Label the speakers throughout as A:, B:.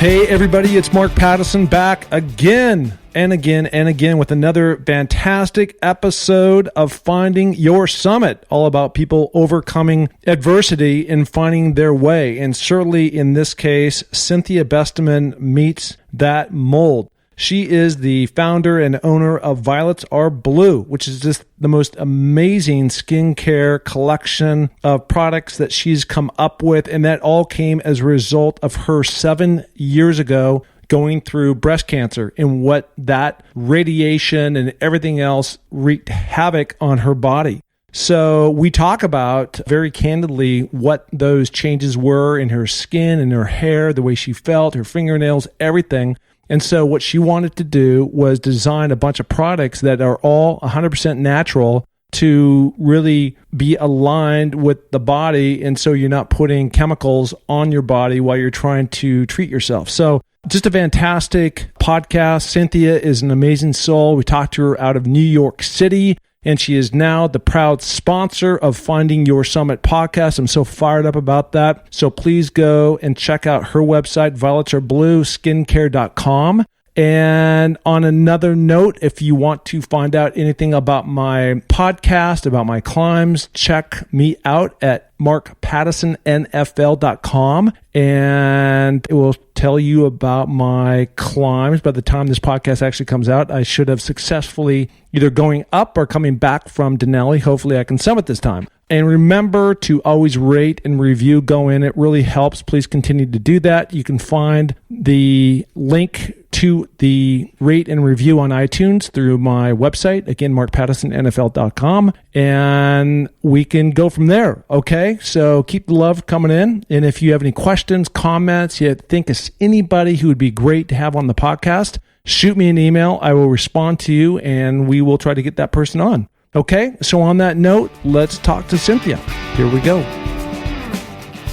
A: Hey everybody, it's Mark Pattison back again and again and again with another fantastic episode of Finding Your Summit, all about people overcoming adversity and finding their way. And certainly in this case, Cynthia Besteman meets that mold. She is the founder and owner of Violets Are Blue, which is just the most amazing skincare collection of products that she's come up with. And that all came as a result of her 7 years ago going through breast cancer and what that radiation and everything else wreaked havoc on her body. So we talk about very candidly what those changes were in her skin and her hair, the way she felt, her fingernails, everything. And so what she wanted to do was design a bunch of products that are all 100% natural to really be aligned with the body. And so you're not putting chemicals on your body while you're trying to treat yourself. So just a fantastic podcast. Cynthia is an amazing soul. We talked to her out of New York City, and she is now the proud sponsor of Finding Your Summit podcast. I'm so fired up about that. So please go and check out her website, violetsarblueskincare.com. And on another note, if you want to find out anything about my podcast, about my climbs, check me out at markpattisonnfl.com, and it will tell you about my climbs. By the time this podcast actually comes out, I should have successfully either going up or coming back from Denali. Hopefully I can summit this time. And remember to always rate and review. Go in. It really helps. Please continue to do that. You can find the link to the rate and review on iTunes through my website, again, markpattisonnfl.com, and we can go from there, okay? So keep the love coming in, and if you have any questions, comments, you think of anybody who would be great to have on the podcast, shoot me an email. I will respond to you, and we will try to get that person on, okay? So on that note, let's talk to Cynthia. Here we go.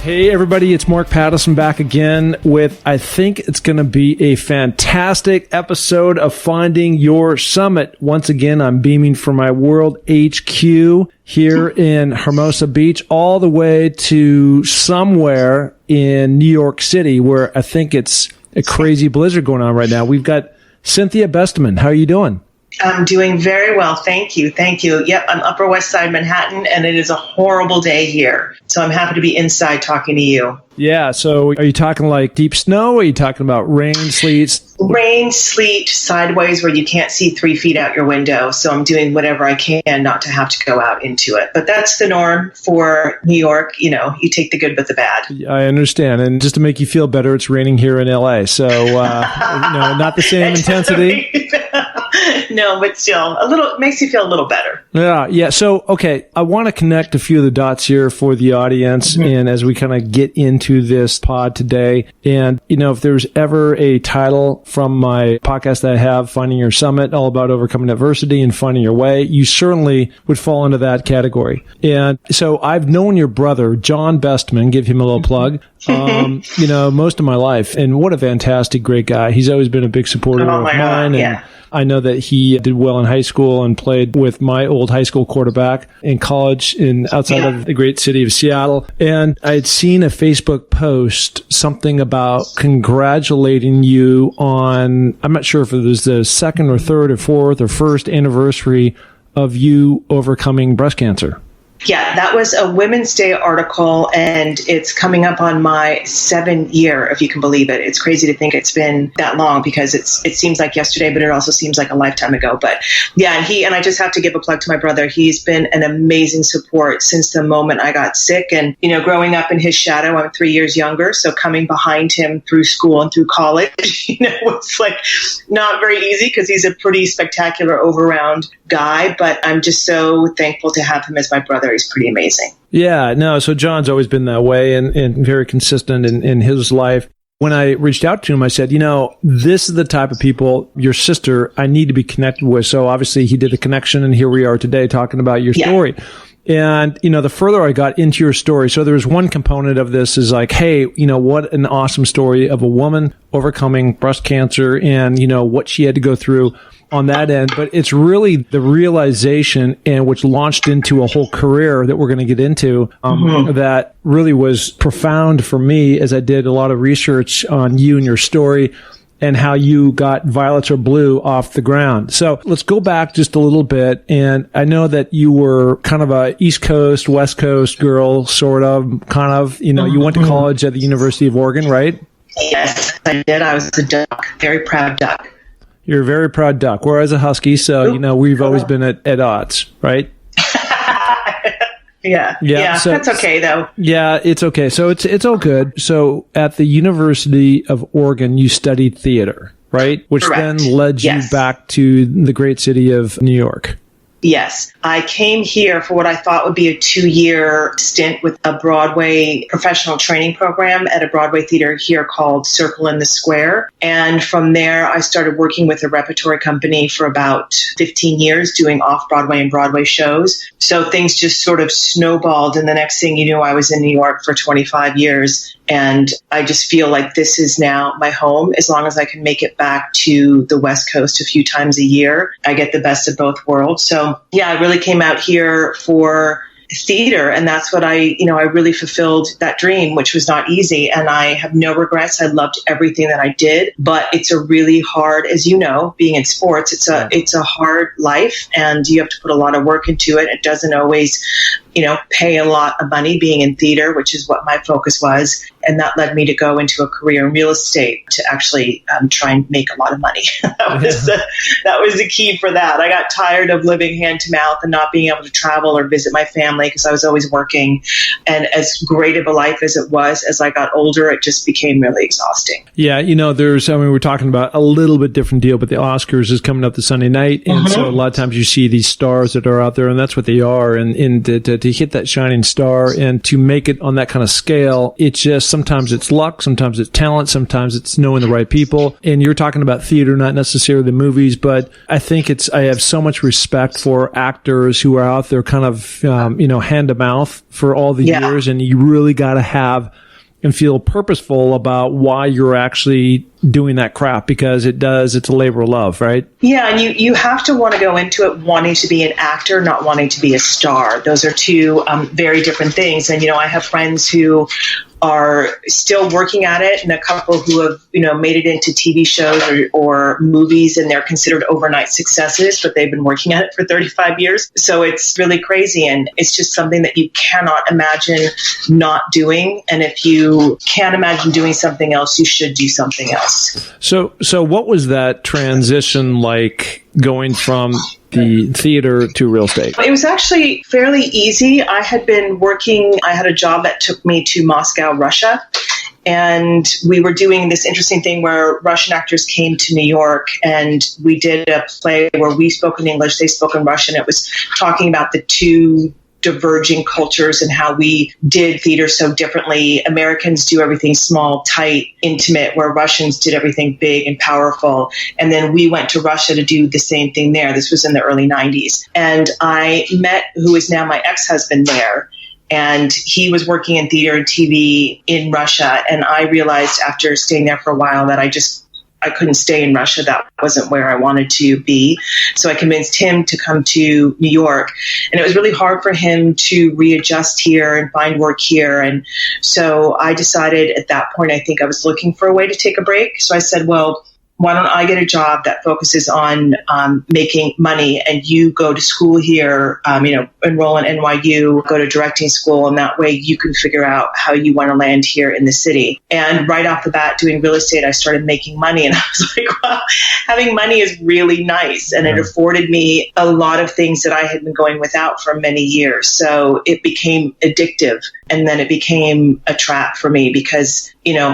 A: Hey everybody, it's Mark Pattison back again with, I think it's going to be a fantastic episode of Finding Your Summit. Once again, I'm beaming from my World HQ here in Hermosa Beach all the way to somewhere in New York City where I think it's a crazy blizzard going on right now. We've got Cynthia Besteman. How are you doing?
B: I'm doing very well. Thank you. Thank you. Yep, I'm Upper West Side Manhattan, and it is a horrible day here. So I'm happy to be inside talking to you.
A: Yeah. So are you talking like deep snow? Or are you talking about rain, sleet?
B: Rain, sleet, sideways where you can't see 3 feet out your window. So I'm doing whatever I can not to have to go out into it. But that's the norm for New York. You know, you take the good with the bad.
A: I understand. And just to make you feel better, it's raining here in LA. So, not the same intensity.
B: No, but still, it makes you feel a little better.
A: Yeah. So, okay, I want to connect a few of the dots here for the audience, and as we kind of get into this pod today, and, if there's ever a title from my podcast that I have, Finding Your Summit, all about overcoming adversity and finding your way, you certainly would fall into that category. And so I've known your brother, John Besteman, give him a little plug, most of my life, and what a fantastic, great guy. He's always been a big supporter of mine.
B: Yeah.
A: And I know that he did well in high school and played with my old high school quarterback in college outside of the great city of Seattle. And I had seen a Facebook post, something about congratulating you on, I'm not sure if it was the second or third or fourth or first anniversary of you overcoming breast cancer.
B: Yeah, that was a Women's Day article, and it's coming up on my 7th year, if you can believe it. It's crazy to think it's been that long because it seems like yesterday, but it also seems like a lifetime ago. But yeah, and I just have to give a plug to my brother. He's been an amazing support since the moment I got sick. And, growing up in his shadow, I'm 3 years younger. So coming behind him through school and through college, it's like not very easy because he's a pretty spectacular all-around guy. But I'm just so thankful to have him as my brother. He's pretty amazing.
A: Yeah, no, so John's always been that way and very consistent in his life. When I reached out to him, I said, this is the type of people, your sister, I need to be connected with. So obviously he did the connection, and here we are today talking about your story. And, the further I got into your story, so there was one component of this is like, hey, what an awesome story of a woman overcoming breast cancer and, what she had to go through. on that end, but it's really the realization, and which launched into a whole career that we're going to get into, that really was profound for me as I did a lot of research on you and your story and how you got Violets Are Blue off the ground. So let's go back just a little bit. And I know that you were kind of a East Coast, West Coast girl, sort of, kind of, you went to college at the University of Oregon, right?
B: Yes, I did. I was a duck, very proud duck.
A: You're a very proud duck. Whereas a Husky, so, we've always been at odds, right?
B: Yeah. So, that's okay though.
A: Yeah, it's okay. So it's all good. So at the University of Oregon, you studied theater, right? Which
B: Correct.
A: Then led you back to the great city of New York.
B: Yes. I came here for what I thought would be a 2-year stint with a Broadway professional training program at a Broadway theater here called Circle in the Square. And from there, I started working with a repertory company for about 15 years doing off-Broadway and Broadway shows. So things just sort of snowballed. And the next thing you knew, I was in New York for 25 years. And I just feel like this is now my home. As long as I can make it back to the West Coast a few times a year, I get the best of both worlds. So yeah, I really came out here for theater, and that's what I really fulfilled that dream, which was not easy. And I have no regrets. I loved everything that I did, but it's a really hard, as you know, being in sports, it's a hard life, and you have to put a lot of work into it. It doesn't always, pay a lot of money being in theater, which is what my focus was. And that led me to go into a career in real estate to actually try and make a lot of money. That was the key for that. I got tired of living hand to mouth and not being able to travel or visit my family because I was always working. And as great of a life as it was, as I got older, it just became really exhausting.
A: Yeah, we're talking about a little bit different deal, but the Oscars is coming up this Sunday night. And so a lot of times you see these stars that are out there, and that's what they are. And to hit that shining star and to make it on that kind of scale, it's just sometimes it's luck, sometimes it's talent, sometimes it's knowing the right people. And you're talking about theater, not necessarily the movies, but I think I have so much respect for actors who are out there kind of, hand to mouth for all the years. And you really got to have and feel purposeful about why you're actually doing that crap, because it's a labor of love, right?
B: Yeah, and you have to want to go into it wanting to be an actor, not wanting to be a star. Those are two very different things. And, I have friends who are still working at it, and a couple who have, made it into TV shows or movies, and they're considered overnight successes, but they've been working at it for 35 years. So it's really crazy, and it's just something that you cannot imagine not doing. And if you can't imagine doing something else, you should do something else.
A: So what was that transition like, going from the theater to real estate?
B: It was actually fairly easy. I had a job that took me to Moscow, Russia. And we were doing this interesting thing where Russian actors came to New York, and we did a play where we spoke in English, they spoke in Russian. It was talking about the two diverging cultures and how we did theater so differently. Americans do everything small, tight, intimate, where Russians did everything big and powerful. And then we went to Russia to do the same thing there. This was in the early 90s. And I met who is now my ex-husband there. And he was working in theater and TV in Russia. And I realized after staying there for a while that I couldn't stay in Russia. That wasn't where I wanted to be. So I convinced him to come to New York. And it was really hard for him to readjust here and find work here. And so I decided at that point, I think I was looking for a way to take a break. So I said, well, why don't I get a job that focuses on making money, and you go to school here, enroll in NYU, go to directing school, and that way you can figure out how you want to land here in the city. And right off the bat, doing real estate, I started making money, and I was like, wow, having money is really nice. And it afforded me a lot of things that I had been going without for many years. So it became addictive, and then it became a trap for me because,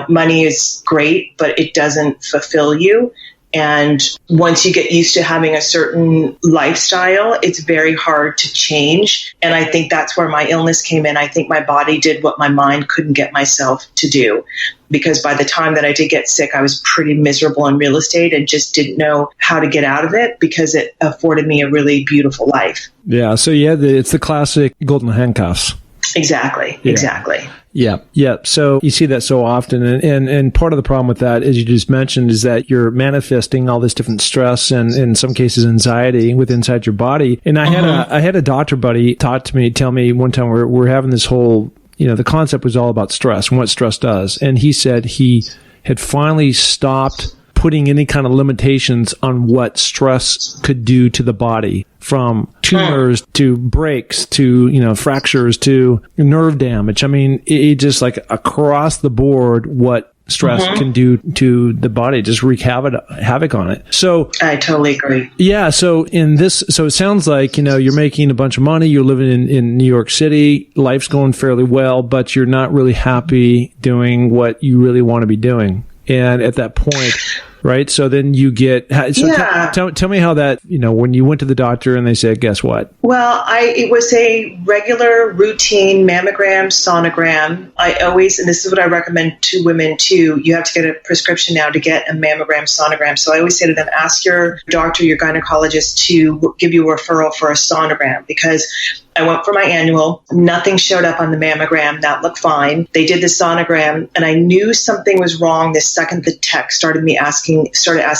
B: money is great, but it doesn't fulfill you. And once you get used to having a certain lifestyle, it's very hard to change. And I think that's where my illness came in. I think my body did what my mind couldn't get myself to do. Because by the time that I did get sick, I was pretty miserable in real estate and just didn't know how to get out of it because it afforded me a really beautiful life.
A: Yeah. So it's the classic golden handcuffs.
B: Exactly.
A: Yeah.
B: Exactly.
A: Yeah. Yeah. So you see that so often. And part of the problem with that, as you just mentioned, is that you're manifesting all this different stress and in some cases anxiety inside your body. And I had a doctor buddy tell me one time we're having this whole, the concept was all about stress and what stress does. And he said he had finally stopped putting any kind of limitations on what stress could do to the body, from tumors to breaks to, fractures to nerve damage. I mean, it just like across the board, what stress can do to the body, just wreak havoc on it. So
B: I totally agree.
A: Yeah. So it sounds like, you're making a bunch of money. You're living in New York City. Life's going fairly well, but you're not really happy doing what you really want to be doing. And at that point, right? So then you get, tell me how that, when you went to the doctor and they said, guess what?
B: Well, it was a regular routine mammogram, sonogram. I always, and this is what I recommend to women too, you have to get a prescription now to get a mammogram, sonogram. So I always say to them, ask your doctor, your gynecologist to give you a referral for a sonogram, because I went for my annual. Nothing showed up on the mammogram. That looked fine. They did the sonogram, and I knew something was wrong the second the tech started asking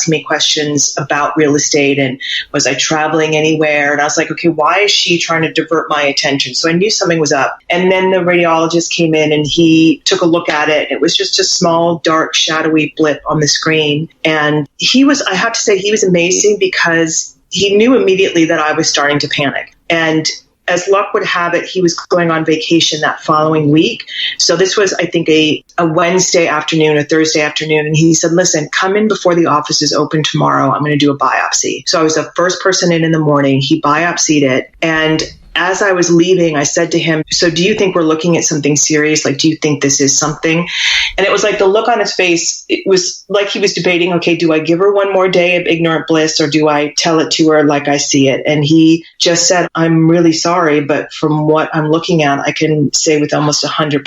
B: me questions about real estate and was I traveling anywhere? And I was like, okay, why is she trying to divert my attention? So I knew something was up. And then the radiologist came in and he took a look at it. It was just a small, dark, shadowy blip on the screen. And I have to say, he was amazing because he knew immediately that I was starting to panic. And as luck would have it, he was going on vacation that following week. So this was, I think, a Wednesday afternoon, a Thursday afternoon. And he said, listen, come in before the office is open tomorrow. I'm going to do a biopsy. So I was the first person in the morning. He biopsied it. And as I was leaving, I said to him, so do you think we're looking at something serious? Like, do you think this is something? And it was like the look on his face, it was like he was debating, okay, do I give her one more day of ignorant bliss or do I tell it to her like I see it? And he just said, I'm really sorry, but from what I'm looking at, I can say with almost 100%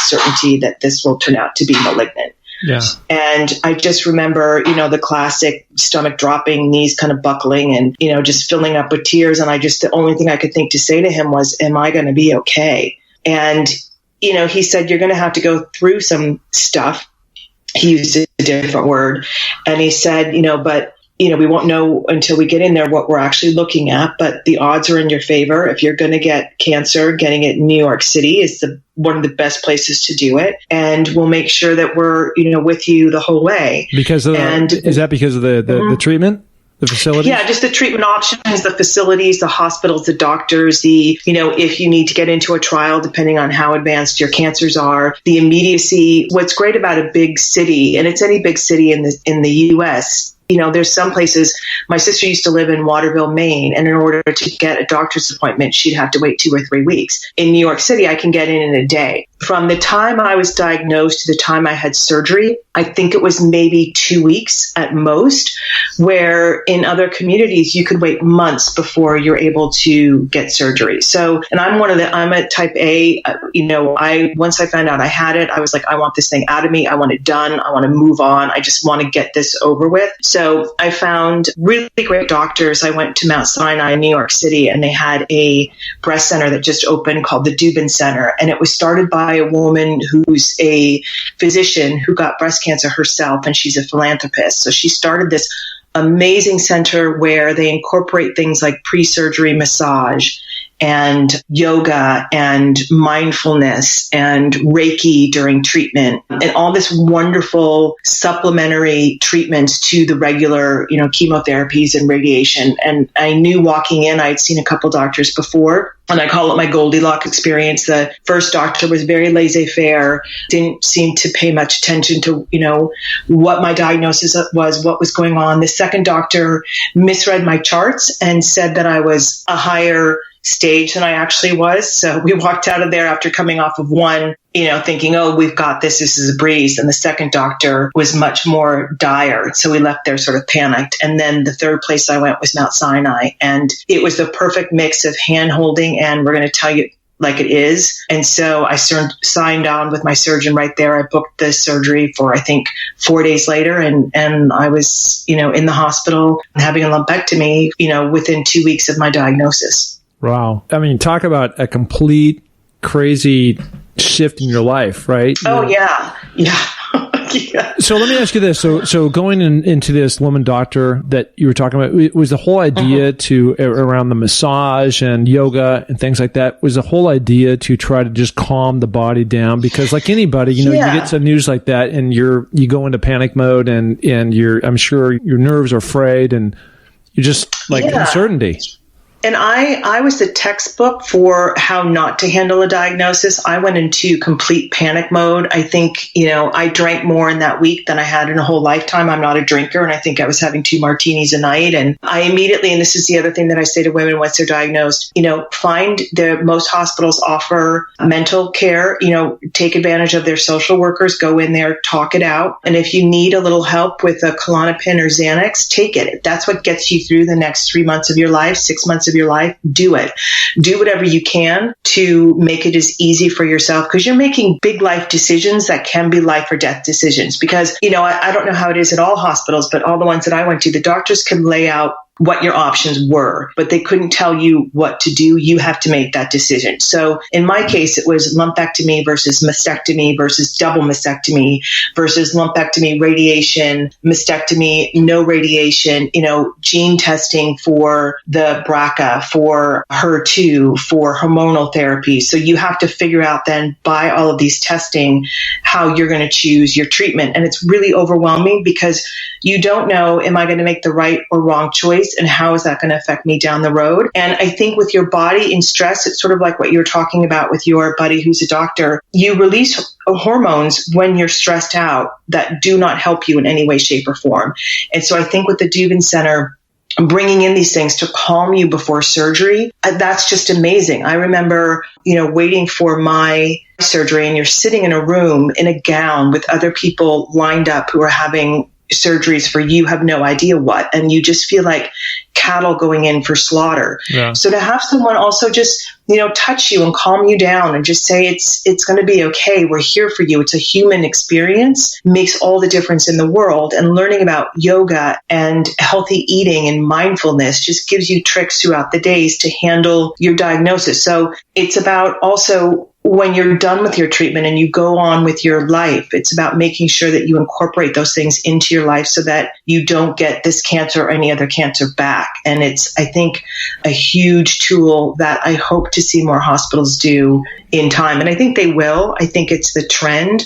B: certainty that this will turn out to be malignant.
A: Yeah.
B: And I just remember, the classic stomach dropping, knees kind of buckling and, just filling up with tears. And the only thing I could think to say to him was, am I going to be okay? And, he said, you're going to have to go through some stuff. He used a different word. And he said, but we won't know until we get in there what we're actually looking at, but the odds are in your favor. If you're going to get cancer, getting it in New York City is one of the best places to do it. And we'll make sure that we're, with you the whole way. Is
A: that because of the treatment? The facilities? Yeah,
B: just the treatment options, the facilities, the hospitals, the doctors, if you need to get into a trial, depending on how advanced your cancers are, the immediacy. What's great about a big city, and it's any big city in the U.S., there's some places. My sister used to live in Waterville, Maine, and in order to get a doctor's appointment, she'd have to wait 2 or 3 weeks. In New York City, I can get in a day. From the time I was diagnosed to the time I had surgery, I think it was maybe 2 weeks at most, where in other communities, you could wait months before you're able to get surgery. So, and I'm a type A, once I found out I had it, I was like, I want this thing out of me. I want it done. I want to move on. I just want to get this over with. So I found really great doctors. I went to Mount Sinai in New York City, and they had a breast center that just opened called the Dubin Center. And it was started by a woman who's a physician who got breast cancer herself, and she's a philanthropist. So she started this amazing center where they incorporate things like pre-surgery massage and yoga and mindfulness and Reiki during treatment and all this wonderful supplementary treatments to the regular, chemotherapies and radiation. And I knew walking in, I'd seen a couple doctors before, and I call it my Goldilocks experience. The first doctor was very laissez-faire, didn't seem to pay much attention to, what my diagnosis was, what was going on. The second doctor misread my charts and said that I was a higher stage than I actually was. So we walked out of there after coming off of one, thinking, oh, we've got this. This is a breeze. And the second doctor was much more dire. So we left there sort of panicked. And then the third place I went was Mount Sinai. And it was the perfect mix of hand holding and we're going to tell you like it is. And so I signed on with my surgeon right there. I booked the surgery for, I think, 4 days later. And I was, in the hospital having a lumpectomy, within 2 weeks of my diagnosis.
A: Wow. I mean, talk about a complete crazy shift in your life, right?
B: Oh, yeah. Yeah. Yeah.
A: So let me ask you this. So going into this woman doctor that you were talking about, was the whole idea to around the massage and yoga and things like that, was the whole idea to try to just calm the body down? Because like anybody, you get some news like that and you go into panic mode and I'm sure your nerves are frayed and you're just like uncertainty.
B: And I was the textbook for how not to handle a diagnosis. I went into complete panic mode. I think, I drank more in that week than I had in a whole lifetime. I'm not a drinker, and I think I was having 2 martinis a night. And I immediately, and this is the other thing that I say to women once they're diagnosed, find most hospitals offer mental care, take advantage of their social workers, go in there, talk it out. And if you need a little help with a Klonopin or Xanax, take it. If that's what gets you through the next 3 months of your life, 6 months of your life, do it. Do whatever you can to make it as easy for yourself, because you're making big life decisions that can be life or death decisions. Because, I don't know how it is at all hospitals, but all the ones that I went to, the doctors can lay out what your options were, but they couldn't tell you what to do. You have to make that decision. So in my case, it was lumpectomy versus mastectomy versus double mastectomy versus lumpectomy, radiation, mastectomy, no radiation, gene testing for the BRCA, for HER2, for hormonal therapy. So you have to figure out then by all of these testing how you're going to choose your treatment. And it's really overwhelming because you don't know, am I going to make the right or wrong choice? And how is that going to affect me down the road? And I think with your body in stress, it's sort of like what you were talking about with your buddy who's a doctor. You release hormones when you're stressed out that do not help you in any way, shape, or form. And so I think with the Dubin Center, bringing in these things to calm you before surgery, that's just amazing. I remember, waiting for my surgery, and you're sitting in a room in a gown with other people lined up who are having surgeries for you have no idea what, and you just feel like cattle going in for slaughter. Yeah. So to have someone also just, touch you and calm you down and just say, it's going to be okay. We're here for you. It's a human experience, makes all the difference in the world. And learning about yoga and healthy eating and mindfulness just gives you tricks throughout the days to handle your diagnosis. So it's about also, when you're done with your treatment and you go on with your life, it's about making sure that you incorporate those things into your life so that you don't get this cancer or any other cancer back. And it's, I think, a huge tool that I hope to see more hospitals do in time. And I think they will. I think it's the trend.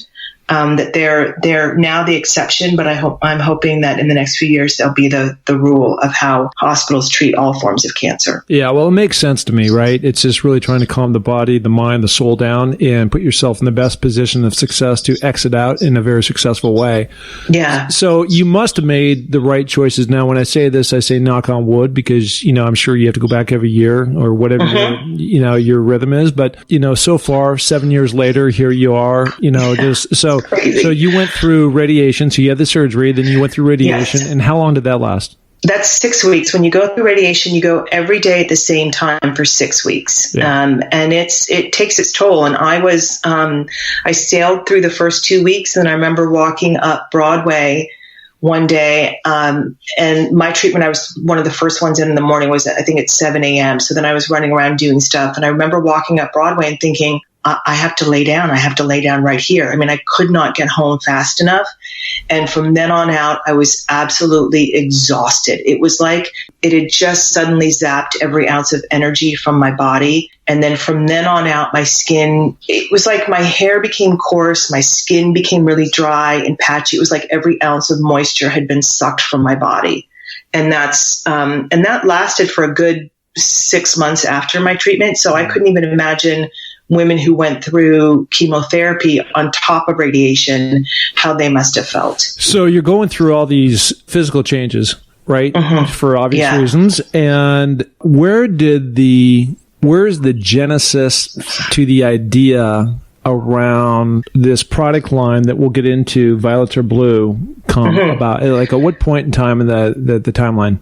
B: That they're now the exception, but I'm hoping that in the next few years they'll be the rule of how hospitals treat all forms of cancer.
A: Yeah, well, it makes sense to me, right? It's just really trying to calm the body, the mind, the soul down and put yourself in the best position of success to exit out in a very successful way. Yeah. So you must have made the right choices. Now, when I say this, I say knock on wood because, I'm sure you have to go back every year or whatever, your rhythm is. But, so far, 7 years later, here you are, So you went through radiation. So you had the surgery, then you went through radiation. Yes. And how long did that last?
B: That's 6 weeks. When you go through radiation, you go every day at the same time for 6 weeks. Yeah. And it takes its toll. And I sailed through the first 2 weeks, and I remember walking up Broadway one day, and my treatment, I was one of the first ones in the morning, was I think at 7 a.m. So then I was running around doing stuff. And I remember walking up Broadway and thinking, I have to lay down. I have to lay down right here. I mean, I could not get home fast enough. And from then on out, I was absolutely exhausted. It was like it had just suddenly zapped every ounce of energy from my body. And then from then on out, my skin, it was like my hair became coarse. My skin became really dry and patchy. It was like every ounce of moisture had been sucked from my body. And that lasted for a good 6 months after my treatment. So I couldn't even imagine women who went through chemotherapy on top of radiation, how they must have felt.
A: So you're going through all these physical changes, right? Mm-hmm. For obvious reasons. And where's the genesis to the idea around this product line that we'll get into, Violet or Blue, about? Like at what point in time in the timeline?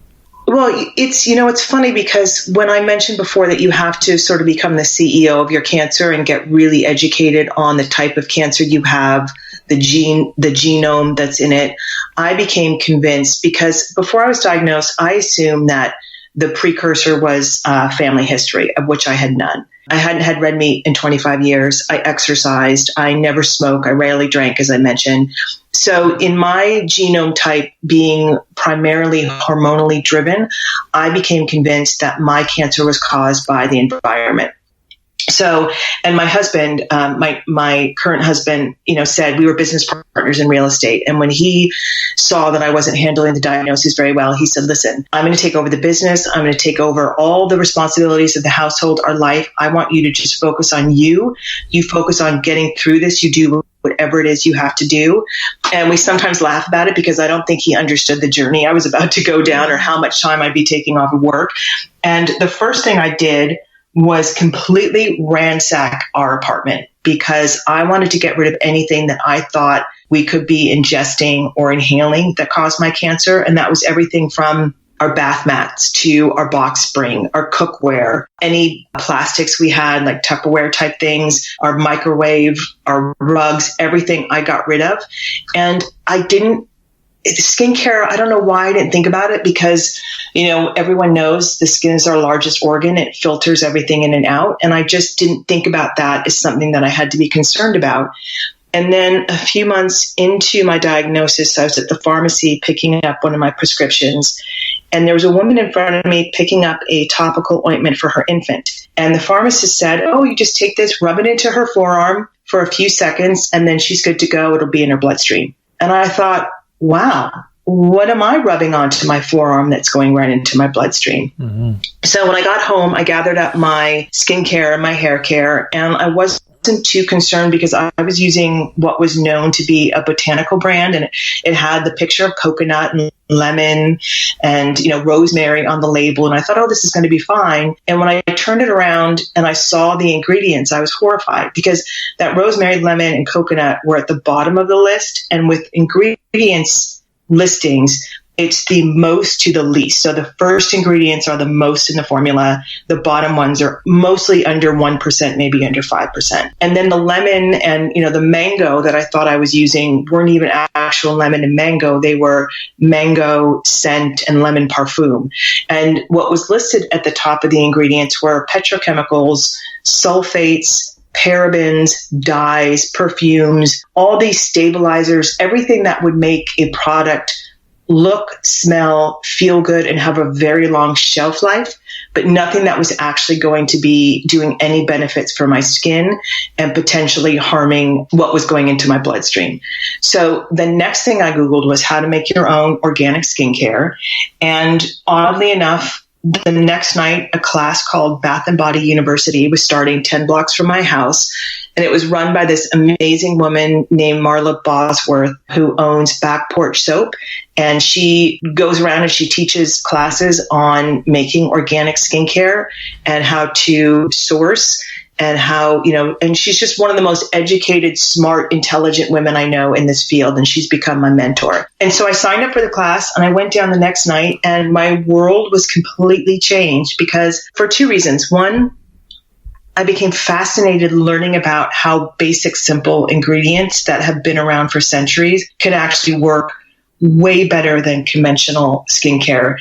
B: Well, it's funny because when I mentioned before that you have to sort of become the CEO of your cancer and get really educated on the type of cancer you have, the genome that's in it, I became convinced because before I was diagnosed, I assumed that the precursor was family history, of which I had none. I hadn't had red meat in 25 years. I exercised. I never smoke. I rarely drank, as I mentioned. So in my genome type being primarily hormonally driven, I became convinced that my cancer was caused by the environment. So, and my husband, my current husband, said we were business partners in real estate. And when he saw that I wasn't handling the diagnosis very well, he said, listen, I'm going to take over the business. I'm going to take over all the responsibilities of the household, our life. I want you to just focus on you. You focus on getting through this. You do whatever it is you have to do. And we sometimes laugh about it because I don't think he understood the journey I was about to go down or how much time I'd be taking off of work. And the first thing I did was completely ransack our apartment because I wanted to get rid of anything that I thought we could be ingesting or inhaling that caused my cancer. And that was everything from our bath mats to our box spring, our cookware, any plastics we had, like Tupperware type things, our microwave, our rugs, everything I got rid of. And skincare, I don't know why I didn't think about it because, everyone knows the skin is our largest organ. It filters everything in and out. And I just didn't think about that as something that I had to be concerned about. And then a few months into my diagnosis, I was at the pharmacy picking up one of my prescriptions. And there was a woman in front of me picking up a topical ointment for her infant. And the pharmacist said, oh, you just take this, rub it into her forearm for a few seconds, and then she's good to go. It'll be in her bloodstream. And I thought, wow, what am I rubbing onto my forearm that's going right into my bloodstream? Mm-hmm. So when I got home, I gathered up my skincare and my hair care, and I wasn't too concerned because I was using what was known to be a botanical brand, and it had the picture of coconut and lemon and, rosemary on the label. And I thought, oh, this is going to be fine. And when I turned it around and I saw the ingredients, I was horrified because that rosemary, lemon, and coconut were at the bottom of the list. And with ingredients listings, it's the most to the least. So the first ingredients are the most in the formula. The bottom ones are mostly under 1%, maybe under 5%. And then the lemon and, the mango that I thought I was using weren't even actual lemon and mango. They were mango scent and lemon parfum. And what was listed at the top of the ingredients were petrochemicals, sulfates, parabens, dyes, perfumes, all these stabilizers, everything that would make a product look, smell, feel good, and have a very long shelf life, but nothing that was actually going to be doing any benefits for my skin and potentially harming what was going into my bloodstream. So the next thing I Googled was how to make your own organic skincare. And oddly enough, the next night, a class called Bath and Body University was starting 10 blocks from my house. And it was run by this amazing woman named Marla Bosworth, who owns Back Porch Soap. And she goes around and she teaches classes on making organic skincare and how to source and how, and she's just one of the most educated, smart, intelligent women I know in this field. And she's become my mentor. And so I signed up for the class and I went down the next night and my world was completely changed because for two reasons. One, I became fascinated learning about how basic, simple ingredients that have been around for centuries could actually work way better than conventional skincare.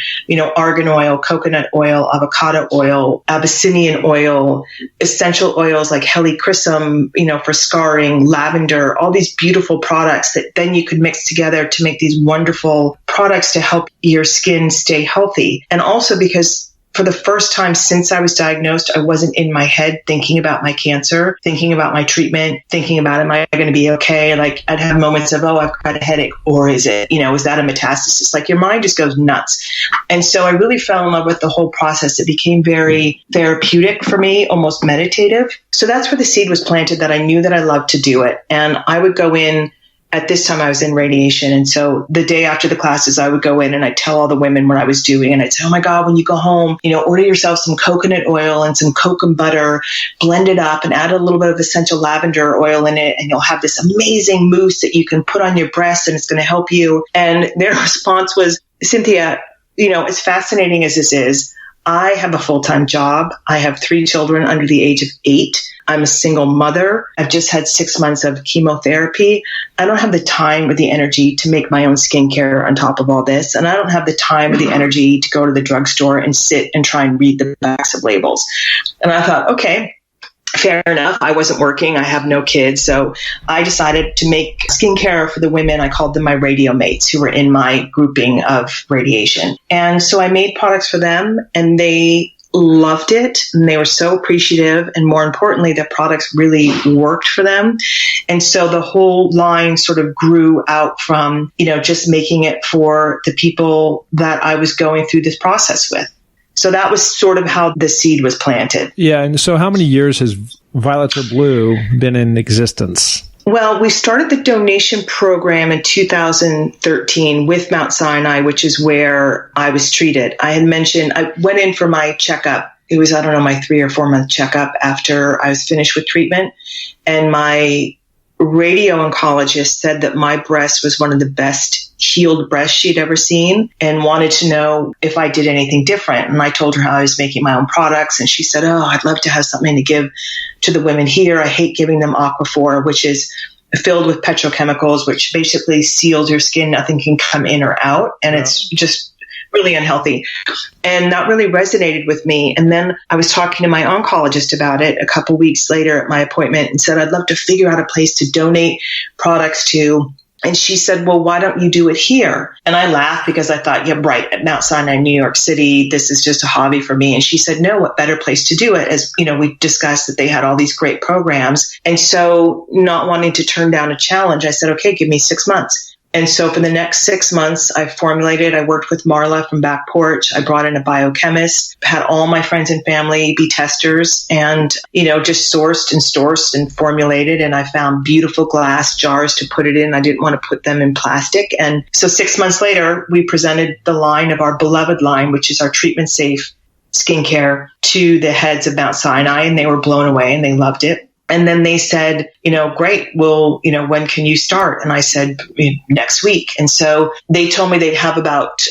B: Argan oil, coconut oil, avocado oil, Abyssinian oil, essential oils like helichrysum, for scarring, lavender, all these beautiful products that then you could mix together to make these wonderful products to help your skin stay healthy. And also because for the first time since I was diagnosed, I wasn't in my head thinking about my cancer, thinking about my treatment, thinking about, am I going to be okay? Like I'd have moments of, oh, I've got a headache, or is it, is that a metastasis? Like your mind just goes nuts. And so I really fell in love with the whole process. It became very therapeutic for me, almost meditative. So that's where the seed was planted that I knew that I loved to do it. And I would go in. At this time, I was in radiation. And so the day after the classes, I would go in and I'd tell all the women what I was doing. And I'd say, oh my God, when you go home, order yourself some coconut oil and some cocoa butter, blend it up and add a little bit of essential lavender oil in it. And you'll have this amazing mousse that you can put on your breast and it's going to help you. And their response was, Cynthia, as fascinating as this is, I have a full-time job. I have 3 children under the age of 8. I'm a single mother. I've just had 6 months of chemotherapy. I don't have the time or the energy to make my own skincare on top of all this. And I don't have the time or the energy to go to the drugstore and sit and try and read the backs of labels. And I thought, okay, fair enough. I wasn't working. I have no kids. So I decided to make skincare for the women. I called them my radio mates who were in my grouping of radiation. And so I made products for them, and they loved it, and they were so appreciative. And more importantly, the products really worked for them. And so the whole line sort of grew out from, just making it for the people that I was going through this process with. So that was sort of how the seed was planted.
A: Yeah. And so how many years has Violets Are Blue been in existence?
B: Well, we started the donation program in 2013 with Mount Sinai, which is where I was treated. I had mentioned I went in for my checkup. It was, my 3 or 4 month checkup after I was finished with treatment. And my radio oncologist said that my breast was one of the best healed breasts she'd ever seen, and wanted to know if I did anything different. And I told her how I was making my own products. And she said, I'd love to have something to give to the women here. I hate giving them Aquaphor, which is filled with petrochemicals, which basically seals your skin. Nothing can come in or out. And it's just really unhealthy. And that really resonated with me. And then I was talking to my oncologist about it a couple weeks later at my appointment, and said, I'd love to figure out a place to donate products to. And she said, well, why don't you do it here? And I laughed because I thought, yeah, right, at Mount Sinai, New York City, this is just a hobby for me. And she said, no, what better place to do it? As we discussed that they had all these great programs. And so, not wanting to turn down a challenge, I said, okay, give me 6 months. And so for the next 6 months, I worked with Marla from Back Porch. I brought in a biochemist, had all my friends and family be testers, and, just sourced and formulated. And I found beautiful glass jars to put it in. I didn't want to put them in plastic. And so 6 months later, we presented the line of our beloved line, which is our treatment safe skincare, to the heads of Mount Sinai, and they were blown away and they loved it. And then they said, great, well, when can you start? And I said, next week. And so they told me they'd have about,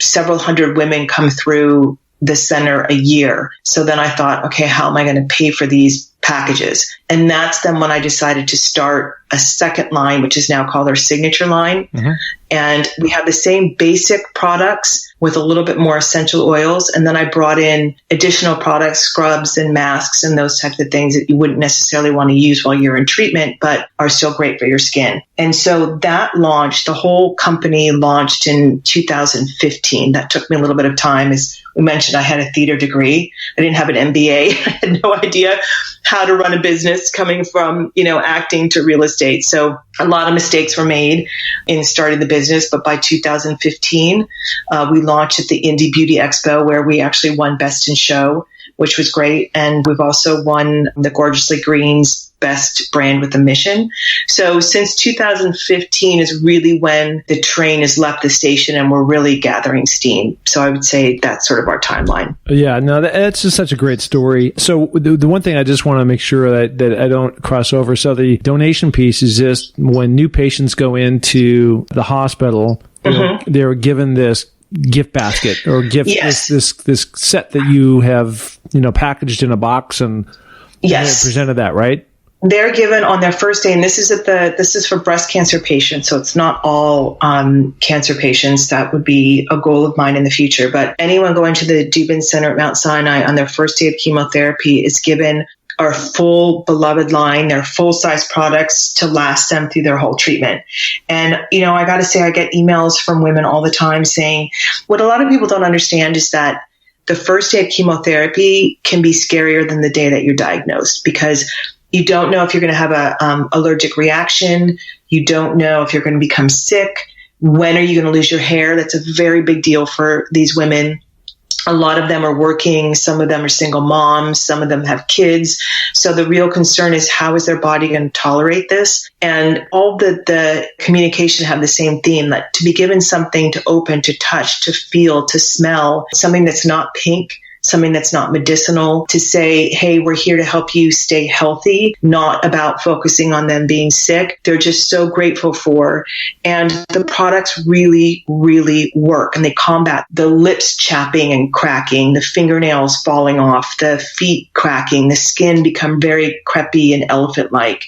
B: several hundred women come through the center a year. So then I thought, okay, how am I going to pay for these packages? And that's then when I decided to start a second line, which is now called our signature line. Mm-hmm. And we have the same basic products with a little bit more essential oils. And then I brought in additional products, scrubs and masks and those types of things that you wouldn't necessarily want to use while you're in treatment, but are still great for your skin. And so that launched, the whole company launched in 2015. That took me a little bit of time. As we mentioned, I had a theater degree. I didn't have an MBA. I had no idea how to run a business coming from, acting to real estate. So a lot of mistakes were made in starting the business. But by 2015, we launched at the Indie Beauty Expo, where we actually won Best in Show, which was great. And we've also won the Gorgeously Green's Best Brand with a Mission. So since 2015 is really when the train has left the station and we're really gathering steam. So I would say that's sort of our timeline.
A: Yeah, no, that's just such a great story. So the one thing I just want to make sure that I don't cross over. So the donation piece is just when new patients go into the hospital, mm-hmm. they're given this gift basket or gift, yes. this set that you have, packaged in a box and
B: yes.
A: presented that, right?
B: They're given on their first day, and this is for breast cancer patients, so it's not all cancer patients. That would be a goal of mine in the future. But anyone going to the Dubin Center at Mount Sinai on their first day of chemotherapy is given our full beloved line, their full-size products to last them through their whole treatment. And, I got to say, I get emails from women all the time saying, what a lot of people don't understand is that the first day of chemotherapy can be scarier than the day that you're diagnosed, because you don't know if you're going to have a allergic reaction. You don't know if you're going to become sick. When are you going to lose your hair? That's a very big deal for these women. A lot of them are working. Some of them are single moms. Some of them have kids. So the real concern is, how is their body going to tolerate this? And all the communication have the same theme, that to be given something to open, to touch, to feel, to smell, something that's not pink, something that's not medicinal, to say, hey, we're here to help you stay healthy, not about focusing on them being sick. They're just so grateful for. And the products really, really work. And they combat the lips chapping and cracking, the fingernails falling off, the feet cracking, the skin become very crepey and elephant-like.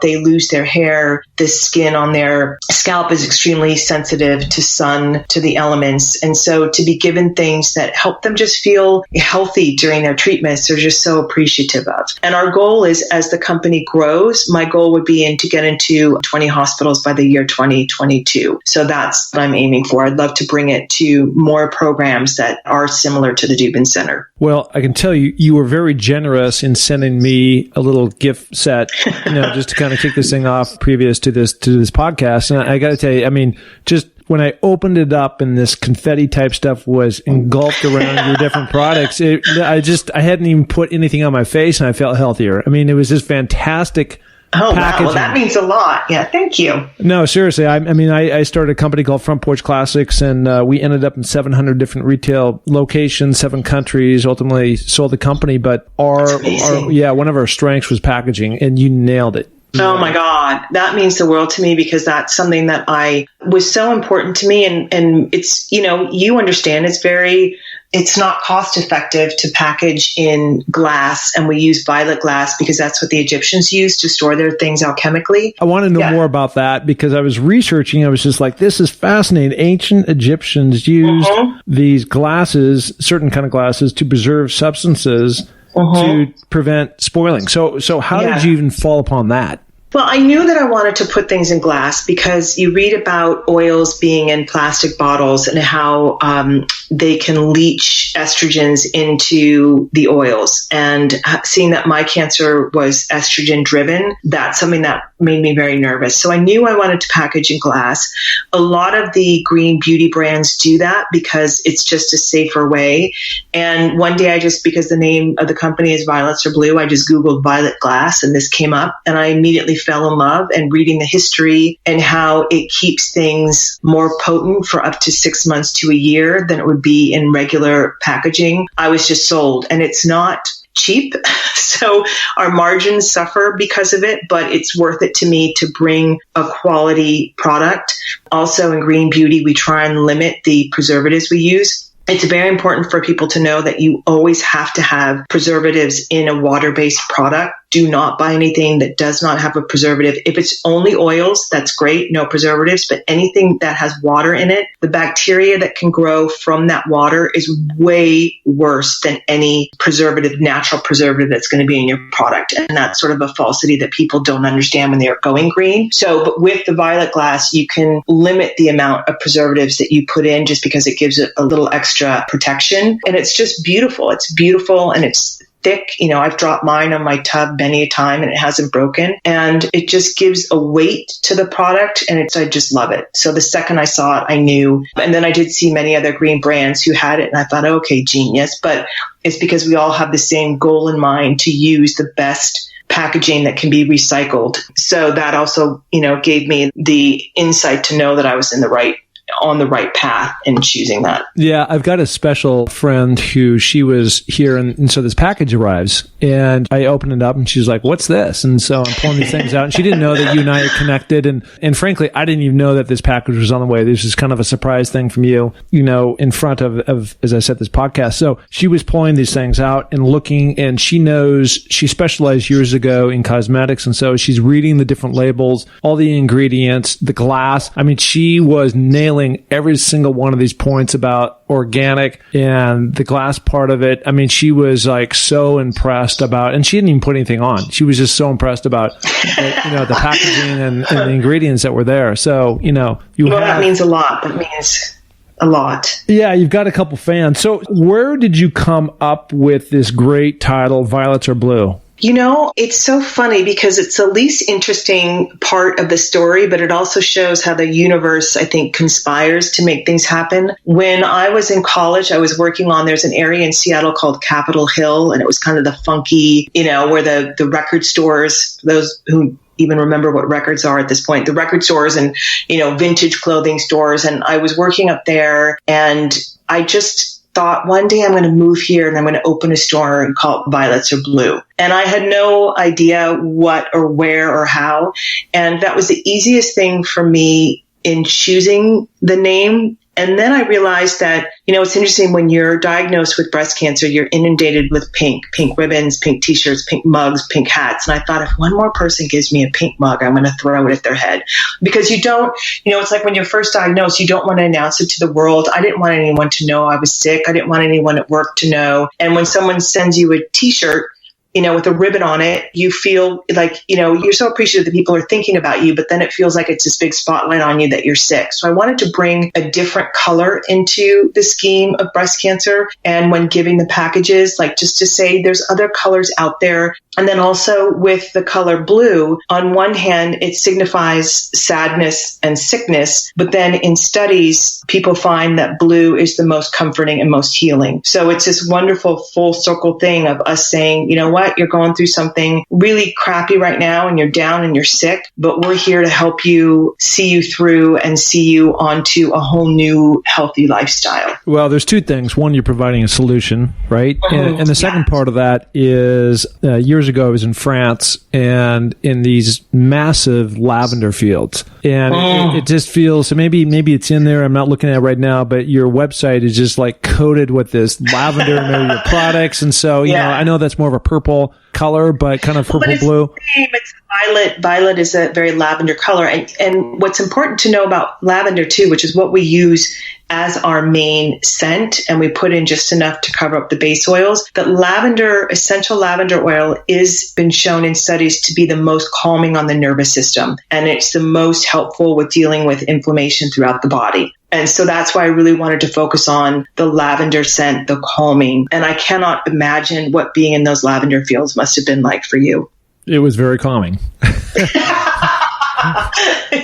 B: They lose their hair. The skin on their scalp is extremely sensitive to sun, to the elements. And so to be given things that help them just feel healthy during their treatments, they're just so appreciative of. And our goal is, as the company grows, my goal would be to get into 20 hospitals by the year 2022. So that's what I'm aiming for. I'd love to bring it to more programs that are similar to the Dubin Center.
A: Well, I can tell you, you were very generous in sending me a little gift set, just to kind of kick this thing off previous to this podcast. And I got to tell you, I mean, just when I opened it up and this confetti type stuff was engulfed around your different products, I hadn't even put anything on my face and I felt healthier. I mean, it was just fantastic.
B: Oh, packaging. Wow. Well, that means a lot. Yeah, thank you.
A: No, seriously. I started a company called Front Porch Classics, and we ended up in 700 different retail locations, 7 countries, ultimately sold the company. But one of our strengths was packaging, and you nailed it.
B: Oh my God. That means the world to me, because that's something that was so important to me. And it's, you understand, it's not cost effective to package in glass, and we use violet glass because that's what the Egyptians used to store their things alchemically.
A: I want to know more about that, because I was researching. I was just like, this is fascinating. Ancient Egyptians used these glasses, certain kind of glasses, to preserve substances to prevent spoiling. So how did you even fall upon that?
B: Well, I knew that I wanted to put things in glass because you read about oils being in plastic bottles and how they can leach estrogens into the oils. And seeing that my cancer was estrogen driven, that's something that made me very nervous. So I knew I wanted to package in glass. A lot of the green beauty brands do that because it's just a safer way. And one day because the name of the company is Violets Are Blue, I just Googled violet glass and this came up, and I immediately fell in love, and reading the history and how it keeps things more potent for up to 6 months to a year than it would be in regular packaging. I was just sold, and it's not cheap. So our margins suffer because of it, but it's worth it to me to bring a quality product. Also in green beauty, we try and limit the preservatives we use. It's very important for people to know that you always have to have preservatives in a water-based product. Do not buy anything that does not have a preservative. If it's only oils, that's great, no preservatives. But anything that has water in it, the bacteria that can grow from that water is way worse than any natural preservative that's going to be in your product. And that's sort of a falsity that people don't understand when they're going green. But with the violet glass, you can limit the amount of preservatives that you put in just because it gives it a little extra protection. And it's just beautiful. It's beautiful and it's thick. I've dropped mine on my tub many a time and it hasn't broken. And it just gives a weight to the product, and I just love it. So the second I saw it, I knew. And then I did see many other green brands who had it, and I thought, okay, genius. But it's because we all have the same goal in mind, to use the best packaging that can be recycled. So that also, gave me the insight to know that I was on the right path in choosing that.
A: Yeah, I've got a special friend who she was here, and so this package arrives, and I open it up, and she's like, "What's this?" And so I'm pulling these things out, and she didn't know that you and I had connected, and frankly, I didn't even know that this package was on the way. This is kind of a surprise thing from you, in front of as I said, this podcast. So she was pulling these things out and looking, and she knows she specialized years ago in cosmetics, and so she's reading the different labels, all the ingredients, the glass. I mean, she was nailing every single one of these points about organic and the glass part of it. I mean, she was like so impressed about, and she didn't even put anything on. She was just so impressed about, the packaging and the ingredients that were there. So,
B: that means a lot. That means a lot.
A: Yeah, you've got a couple fans. So where did you come up with this great title, Violets Are Blue?
B: It's so funny because it's the least interesting part of the story, but it also shows how the universe, I think, conspires to make things happen. When I was in college, I was working there's an area in Seattle called Capitol Hill, and it was kind of the funky, where the record stores, those who even remember what records are at this point, the record stores and, vintage clothing stores. And I was working up there, and I just thought one day I'm going to move here and I'm going to open a store and call it Violets Are Blue. And I had no idea what or where or how. And that was the easiest thing for me in choosing the name. And then I realized that, it's interesting when you're diagnosed with breast cancer, you're inundated with pink ribbons, pink t-shirts, pink mugs, pink hats. And I thought, if one more person gives me a pink mug, I'm going to throw it at their head. Because you don't, it's like when you're first diagnosed, you don't want to announce it to the world. I didn't want anyone to know I was sick. I didn't want anyone at work to know. And when someone sends you a t-shirt, with a ribbon on it, you feel like, you're so appreciative that people are thinking about you, but then it feels like it's this big spotlight on you that you're sick. So I wanted to bring a different color into the scheme of breast cancer. And when giving the packages, like just to say there's other colors out there. And then also with the color blue, on one hand, it signifies sadness and sickness. But then in studies, people find that blue is the most comforting and most healing. So it's this wonderful full circle thing of us saying, you know what, you're going through something really crappy right now and you're down and you're sick, but we're here to help you see you through and see you onto a whole new healthy lifestyle.
A: Well, there's two things. One, you're providing a solution, right? And the second part of that is years ago, I was in France and in these massive lavender fields. And it just feels, so maybe it's in there. I'm not looking at it right now, but your website is just like coated with this lavender and your products. And so, I know that's more of a purple color, but kind of purple blue.
B: It's violet. Violet is a very lavender color. And what's important to know about lavender too, which is what we use as our main scent, and we put in just enough to cover up the base oils, that essential lavender oil is been shown in studies to be the most calming on the nervous system. And it's the most helpful with dealing with inflammation throughout the body. And so that's why I really wanted to focus on the lavender scent, the calming. And I cannot imagine what being in those lavender fields must have been like for you.
A: It was very calming.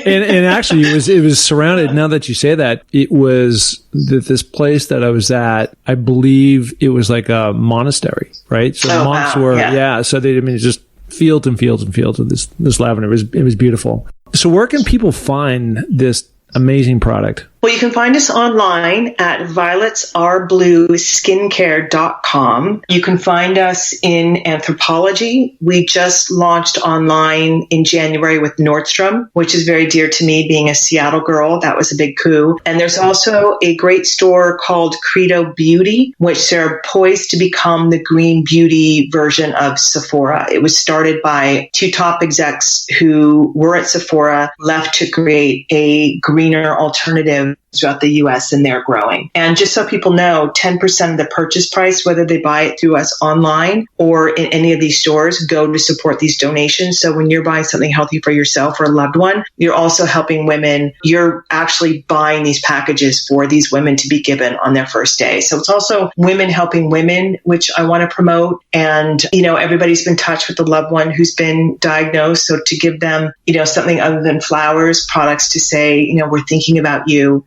A: and actually, it was surrounded. Now that you say that, it was this place that I was at. I believe it was like a monastery, right? So the monks were, So it's just fields and fields and fields of this lavender. It was beautiful. So where can people find this amazing product?
B: Well, you can find us online at violetsarblueskincare.com. You can find us in Anthropology. We just launched online in January with Nordstrom, which is very dear to me, being a Seattle girl. That was a big coup. And there's also a great store called Credo Beauty, which they're poised to become the green beauty version of Sephora. It was started by two top execs who were at Sephora, left to create a greener alternative throughout the U.S., and they're growing. And just so people know, 10% of the purchase price, whether they buy it through us online or in any of these stores, go to support these donations. So when you're buying something healthy for yourself or a loved one, you're also helping women. You're actually buying these packages for these women to be given on their first day. So it's also women helping women, which I want to promote. And, everybody's been touched with a loved one who's been diagnosed. So to give them, something other than flowers, products to say, we're thinking about you.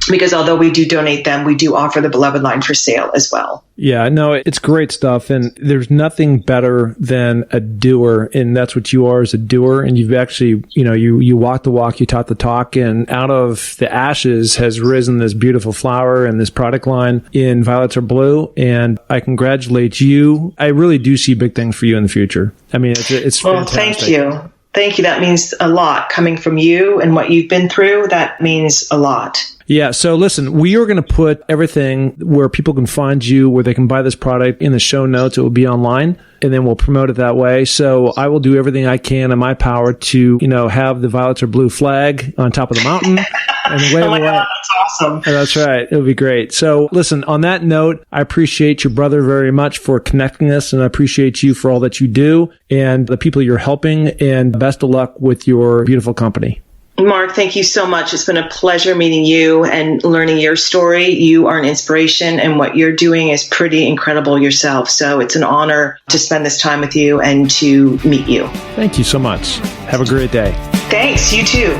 B: Because although we do donate them, we do offer the Beloved line for sale as well.
A: Yeah, no, it's great stuff. And there's nothing better than a doer. And that's what you are, as a doer. And you've actually, you walk the walk, you talk the talk. And out of the ashes has risen this beautiful flower and this product line in Violets Are Blue. And I congratulate you. I really do see big things for you in the future. I mean, it's
B: well,
A: fantastic.
B: Thank you. Thank you. That means a lot coming from you and what you've been through. That means a lot.
A: Yeah. So listen, we are going to put everything where people can find you, where they can buy this product, in the show notes. It will be online, and then we'll promote it that way. So I will do everything I can in my power to, have the Violets Are Blue flag on top of the mountain. And wave
B: oh my
A: away.
B: God, that's awesome.
A: That's right. It'll be great. So listen, on that note, I appreciate your brother very much for connecting us, and I appreciate you for all that you do and the people you're helping, and best of luck with your beautiful company.
B: Mark, thank you so much. It's been a pleasure meeting you and learning your story. You are an inspiration, and what you're doing is pretty incredible yourself. So it's an honor to spend this time with you and to meet you.
A: Thank you so much. Have a great day.
B: Thanks. You too.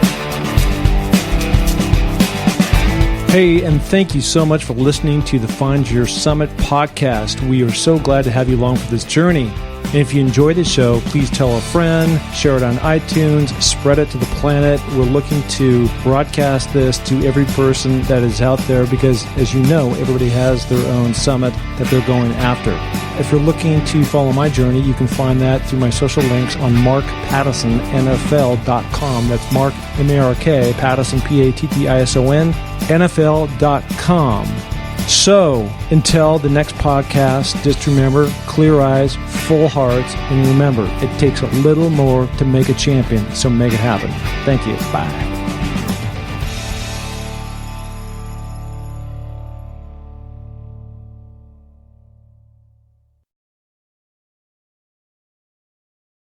A: Hey, and thank you so much for listening to the Find Your Summit podcast. We are so glad to have you along for this journey. And if you enjoy the show, please tell a friend, share it on iTunes, spread it to the planet. We're looking to broadcast this to every person that is out there because, as you know, everybody has their own summit that they're going after. If you're looking to follow my journey, you can find that through my social links on markpattisonnfl.com. That's Mark, M-A-R-K, Pattison, P-A-T-T-I-S-O-N, NFL.com. So, until the next podcast, just remember, clear eyes, full hearts, and remember, it takes a little more to make a champion, so make it happen. Thank you. Bye.